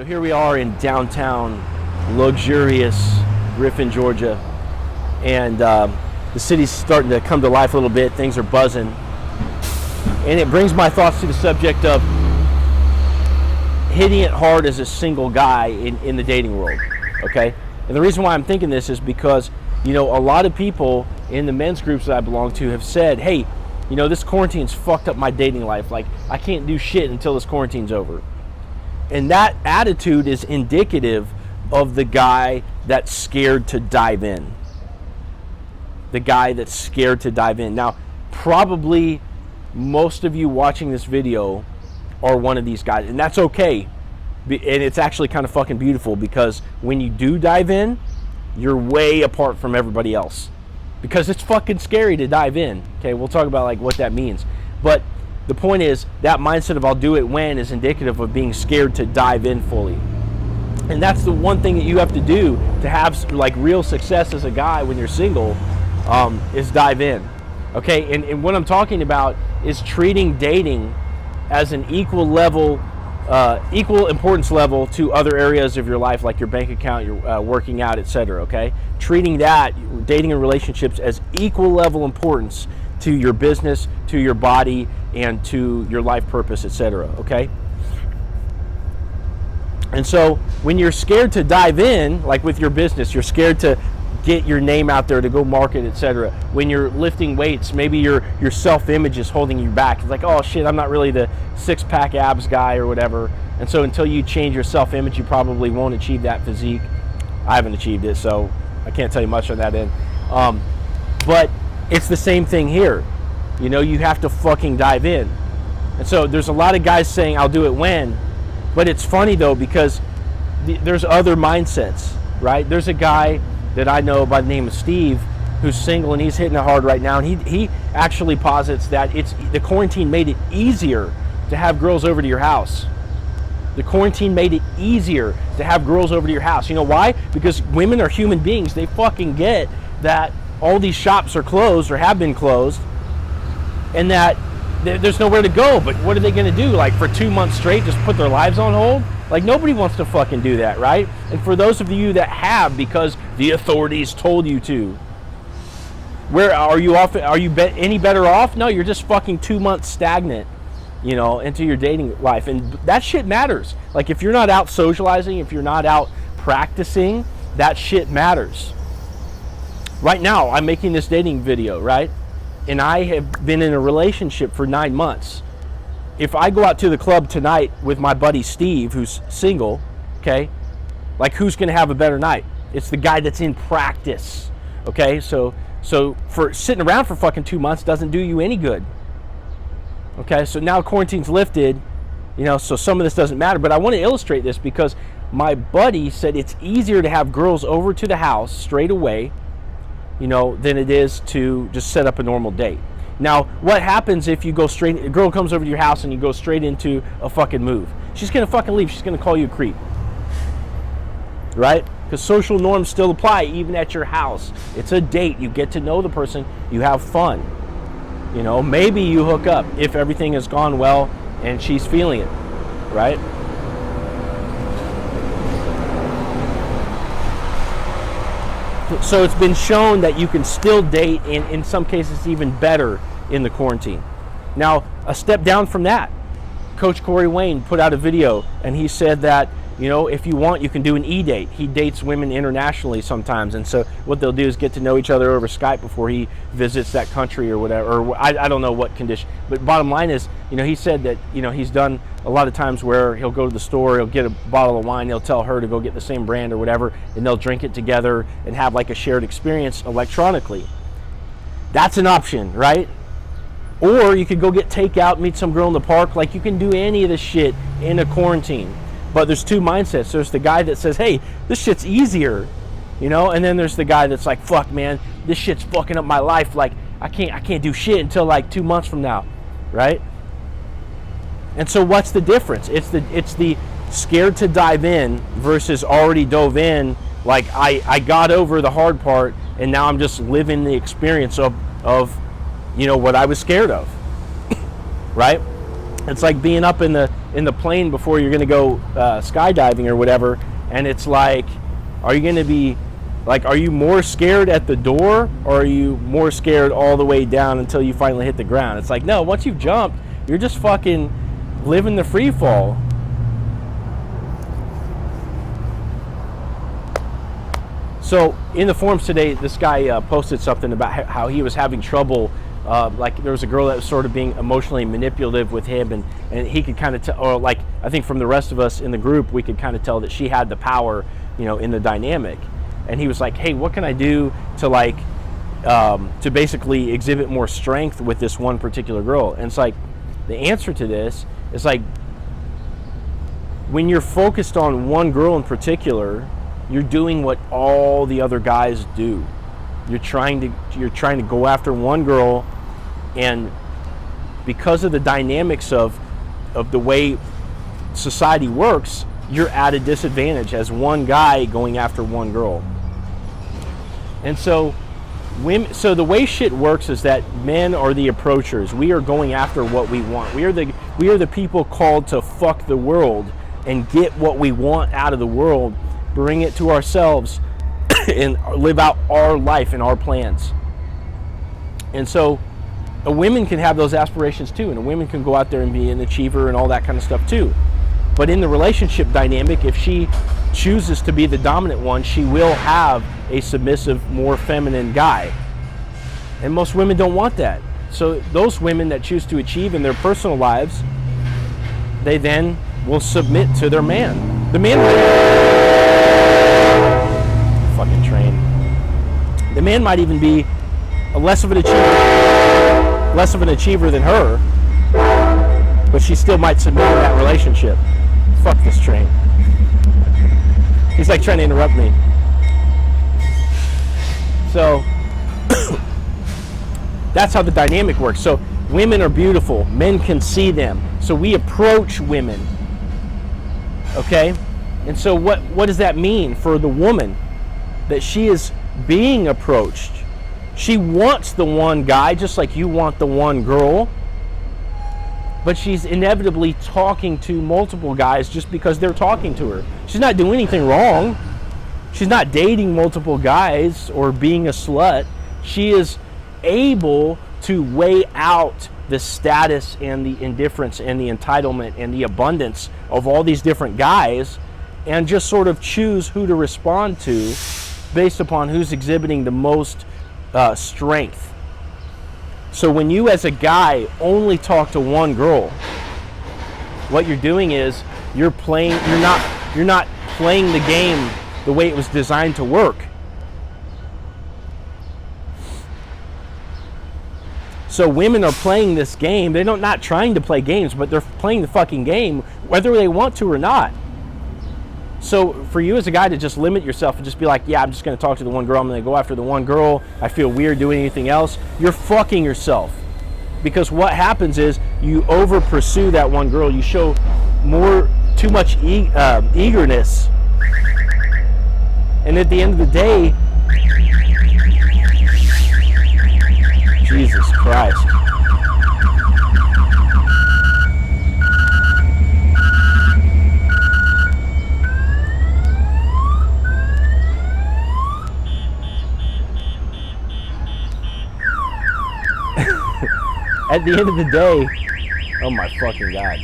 here we are in downtown, luxurious Griffin, Georgia, and the city's starting to come to life a little bit. Things are buzzing, and it brings my thoughts to the subject of hitting it hard as a single guy in the dating world. Okay, and the reason why I'm thinking this is because, you know, a lot of people in the men's groups that I belong to have said, hey, you know, this quarantine's fucked up my dating life. Like, I can't do shit until this quarantine's over. And that attitude is indicative of the guy that's scared to dive in. The guy that's scared to dive in. Now, probably most of you watching this video are one of these guys, and that's okay. And it's actually kind of fucking beautiful, because when you do dive in, you're way apart from everybody else. Because it's fucking scary to dive in. Okay, we'll talk about like what that means. But the point is, that mindset of I'll do it when is indicative of being scared to dive in fully. And that's the one thing that you have to do to have like real success as a guy when you're single, is dive in. Okay, and what I'm talking about is treating dating as an equal level, equal importance level to other areas of your life, like your bank account, your working out, etc. Okay, treating that, dating and relationships, as equal level importance to your business, to your body, and to your life purpose, etc. Okay? And so when you're scared to dive in, like with your business, you're scared to get your name out there, to go market, etc. When you're lifting weights, maybe your self-image is holding you back. It's like, oh shit, I'm not really the six-pack abs guy or whatever. And so until you change your self-image, you probably won't achieve that physique. I haven't achieved it, so I can't tell you much on that end. But it's the same thing here. You know, you have to fucking dive in. And so there's a lot of guys saying, I'll do it when. But it's funny, though, because there's other mindsets, right? There's a guy that I know by the name of Steve who's single, and he's hitting it hard right now. And he actually posits that the quarantine made it easier to have girls over to your house. The quarantine made it easier to have girls over to your house. You know why? Because women are human beings. They fucking get that all these shops are closed or have been closed, and that there's nowhere to go. But what are they going to do? Like, for 2 months straight, just put their lives on hold? Like, nobody wants to fucking do that, right? And for those of you that have, because the authorities told you to, where are you off? Are you any better off? No, you're just fucking 2 months stagnant, you know, into your dating life. And that shit matters. Like, if you're not out socializing, if you're not out practicing, that shit matters. Right now, I'm making this dating video, right? And I have been in a relationship for 9 months. If I go out to the club tonight with my buddy Steve, who's single, okay, like, who's going to have a better night? It's the guy that's in practice, okay? So for sitting around for fucking 2 months doesn't do you any good, okay? So now quarantine's lifted, you know, so some of this doesn't matter. But I want to illustrate this because my buddy said it's easier to have girls over to the house straight away, you know, than it is to just set up a normal date. Now, what happens if you go straight, a girl comes over to your house and you go straight into a fucking move? She's going to fucking leave. She's going to call you a creep. Right? Because social norms still apply even at your house. It's a date. You get to know the person. You have fun. You know, maybe you hook up if everything has gone well and she's feeling it. Right? So it's been shown that you can still date, and in some cases even better, in the quarantine. Now, a step down from that, Coach Corey Wayne put out a video, and he said that, you know, if you want, you can do an e-date. He dates women internationally sometimes, and so what they'll do is get to know each other over Skype before he visits that country or whatever, or I don't know what condition. But bottom line is, you know, he said that, you know, he's done a lot of times where he'll go to the store, he'll get a bottle of wine, he'll tell her to go get the same brand or whatever, and they'll drink it together and have like a shared experience electronically. That's an option, right? Or you could go get takeout, meet some girl in the park. Like, you can do any of this shit in a quarantine. But there's two mindsets. There's the guy that says, hey, this shit's easier, you know, and then there's the guy that's like, fuck, man, this shit's fucking up my life. Like, I can't do shit until like 2 months from now, right? And so what's the difference? It's the scared to dive in versus already dove in. Like, I got over the hard part, and now I'm just living the experience of you know, what I was scared of, right? It's like being up in the plane before you're going to go skydiving or whatever, and it's like, are you going to be like, are you more scared at the door, or are you more scared all the way down until you finally hit the ground? It's like, no, once you've jumped, you're just fucking living the free fall. So in the forums today, this guy posted something about how he was having trouble. Like there was a girl that was sort of being emotionally manipulative with him, and he could kind of tell, or like I think from the rest of us in the group, we could kind of tell that she had the power, in the dynamic. And he was like, hey, what can I do to like to basically exhibit more strength with this one particular girl? And it's like, the answer to this is like, when you're focused on one girl in particular, you're doing what all the other guys do. You're trying to go after one girl, and because of the dynamics of the way society works, you're at a disadvantage as one guy going after one girl. And so the way shit works is that men are the approachers. We are going after what we want. We are the people called to fuck the world and get what we want out of the world, bring it to ourselves, and live out our life and our plans. And so a woman can have those aspirations too, and a woman can go out there and be an achiever and all that kind of stuff too. But in the relationship dynamic, if she chooses to be the dominant one, she will have a submissive, more feminine guy. And most women don't want that. So those women that choose to achieve in their personal lives, they then will submit to their man. The man, fucking train. The man might even be less of an achiever than her, but she still might submit in that relationship. Fuck this train. He's like trying to interrupt me. So that's how the dynamic works. So women are beautiful. Men can see them. So we approach women. Okay? And so what does that mean for the woman? That she is being approached. She wants the one guy just like you want the one girl. But she's inevitably talking to multiple guys just because they're talking to her. She's not doing anything wrong. She's not dating multiple guys or being a slut. She is able to weigh out the status and the indifference and the entitlement and the abundance of all these different guys, and just sort of choose who to respond to based upon who's exhibiting the most strength. So when you as a guy only talk to one girl, what you're doing is you're not playing the game the way it was designed to work. So women are playing this game. They're not trying to play games, but they're playing the fucking game whether they want to or not. So for you as a guy to just limit yourself and just be like, yeah, I'm just going to talk to the one girl, I'm going to go after the one girl, I feel weird doing anything else, you're fucking yourself. Because what happens is you over pursue that one girl, you show too much eagerness, and at the end of the day, Jesus Christ. At the end of the day, oh my fucking God.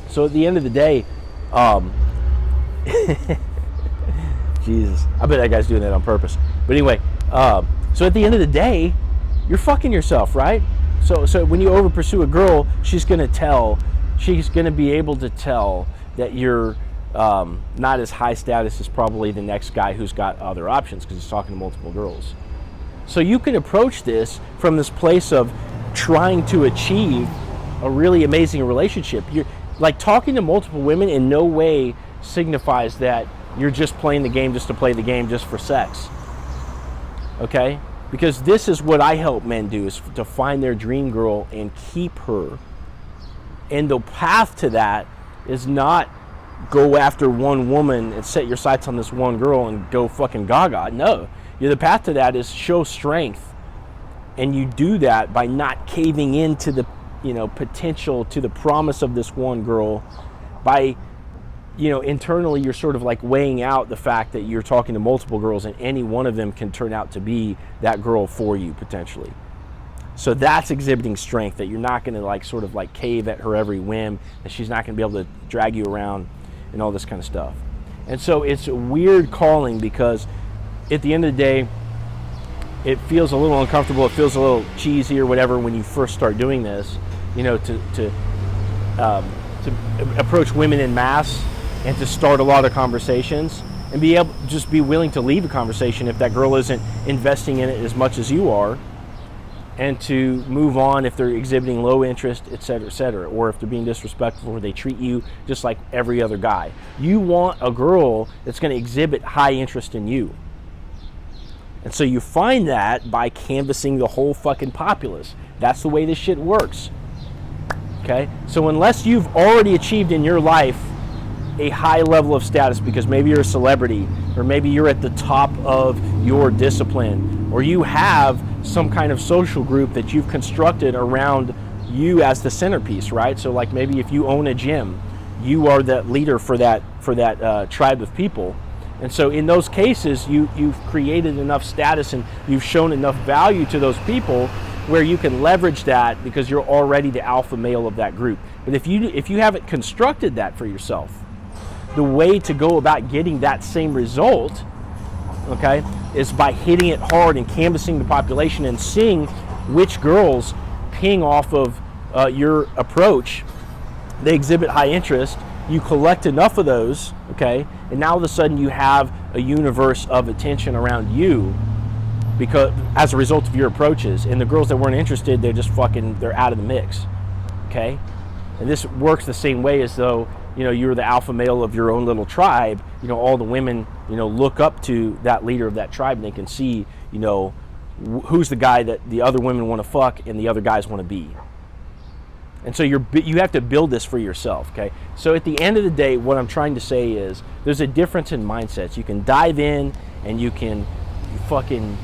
So at the end of the day, Jesus, I bet that guy's doing that on purpose. But anyway, so at the end of the day, you're fucking yourself, right? So when you over pursue a girl, she's going to be able to tell that you're not as high status as probably the next guy who's got other options because he's talking to multiple girls. So you can approach this from this place of trying to achieve a really amazing relationship. You're like talking to multiple women in no way signifies that you're just playing the game just to play the game just for sex. Okay? Because this is what I help men do, is to find their dream girl and keep her. And the path to that is not go after one woman and set your sights on this one girl and go fucking gaga. No. The path to that is show strength, and you do that by not caving into the potential, to the promise of this one girl. By internally you're sort of like weighing out the fact that you're talking to multiple girls, and any one of them can turn out to be that girl for you potentially. So that's exhibiting strength, that you're not going to like sort of like cave at her every whim, that she's not going to be able to drag you around and all this kind of stuff. And so it's a weird calling, because at the end of the day, it feels a little uncomfortable. It feels a little cheesy or whatever when you first start doing this, to approach women in mass and to start a lot of conversations, and be able to just be willing to leave a conversation if that girl isn't investing in it as much as you are, and to move on if they're exhibiting low interest, etc., or if they're being disrespectful, or they treat you just like every other guy. You want a girl that's going to exhibit high interest in you. And so you find that by canvassing the whole fucking populace. That's the way this shit works. Okay? So unless you've already achieved in your life a high level of status, because maybe you're a celebrity, or maybe you're at the top of your discipline, or you have some kind of social group that you've constructed around you as the centerpiece, right? So like maybe if you own a gym, you are the leader for that tribe of people. And so in those cases, you've created enough status and you've shown enough value to those people where you can leverage that, because you're already the alpha male of that group. But if you haven't constructed that for yourself, the way to go about getting that same result, okay, is by hitting it hard and canvassing the population and seeing which girls ping off of your approach. They exhibit high interest. You collect enough of those, okay, and now all of a sudden you have a universe of attention around you, because as a result of your approaches. And the girls that weren't interested, they're out of the mix, okay? And this works the same way as though you're the alpha male of your own little tribe. All the women look up to that leader of that tribe, and they can see who's the guy that the other women want to fuck and the other guys want to be. And so you have to build this for yourself, okay? So at the end of the day, what I'm trying to say is there's a difference in mindsets. You can dive in and you can fucking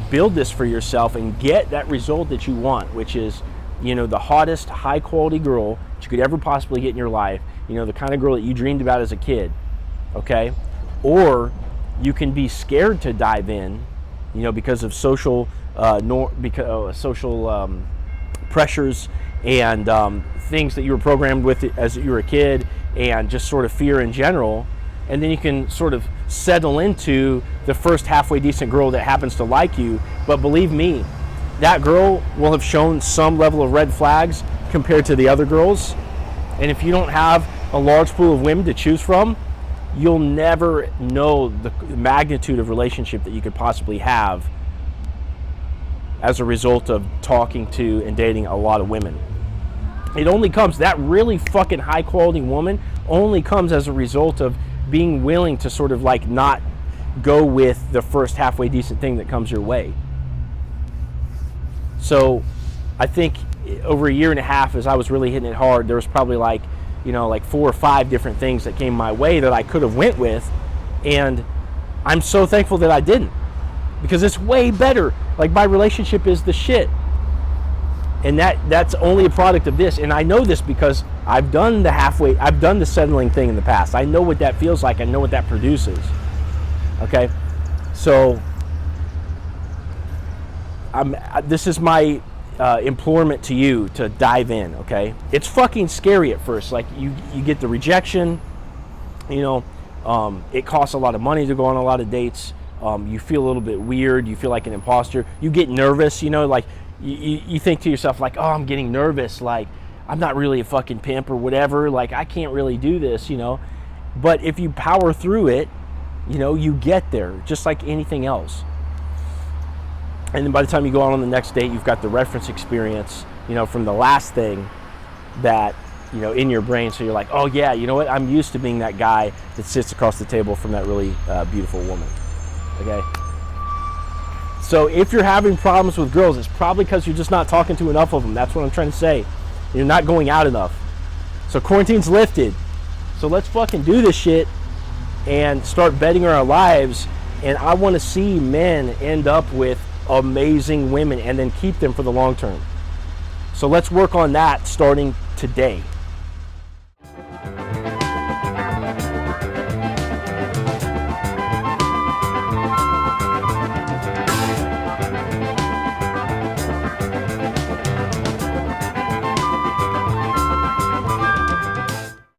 build this for yourself and get that result that you want, which is the hottest, high quality girl that you could ever possibly get in your life, the kind of girl that you dreamed about as a kid, okay? Or you can be scared to dive in, because of social pressures and things that you were programmed with as you were a kid, and just sort of fear in general. And then you can sort of settle into the first halfway decent girl that happens to like you. But believe me, that girl will have shown some level of red flags compared to the other girls. And if you don't have a large pool of women to choose from, you'll never know the magnitude of relationship that you could possibly have as a result of talking to and dating a lot of women. It only comes, that really fucking high quality woman only comes as a result of being willing to sort of like not go with the first halfway decent thing that comes your way. So I think over a year and a half, as I was really hitting it hard, there was probably like 4 or 5 different things that came my way that I could have went with. And I'm so thankful that I didn't, because it's way better. Like, my relationship is the shit. And that's only a product of this. And I know this because I've done the settling thing in the past. I know what that feels like. I know what that produces. Okay? So this is my implorement to you to dive in, okay? It's fucking scary at first. Like, you get the rejection, it costs a lot of money to go on a lot of dates. You feel a little bit weird. You feel like an imposter. You get nervous, like you think to yourself like, oh, I'm getting nervous. Like, I'm not really a fucking pimp or whatever. Like, I can't really do this, But if you power through it, you get there just like anything else. And then by the time you go on the next date, you've got the reference experience, from the last thing that, in your brain. So you're like, oh yeah, you know what? I'm used to being that guy that sits across the table from that really beautiful woman. Okay? So if you're having problems with girls, it's probably because you're just not talking to enough of them. That's what I'm trying to say. You're not going out enough. So quarantine's lifted. So let's fucking do this shit and start betting our lives And I want to see men end up with amazing women and then keep them for the long term. So let's work on that starting today.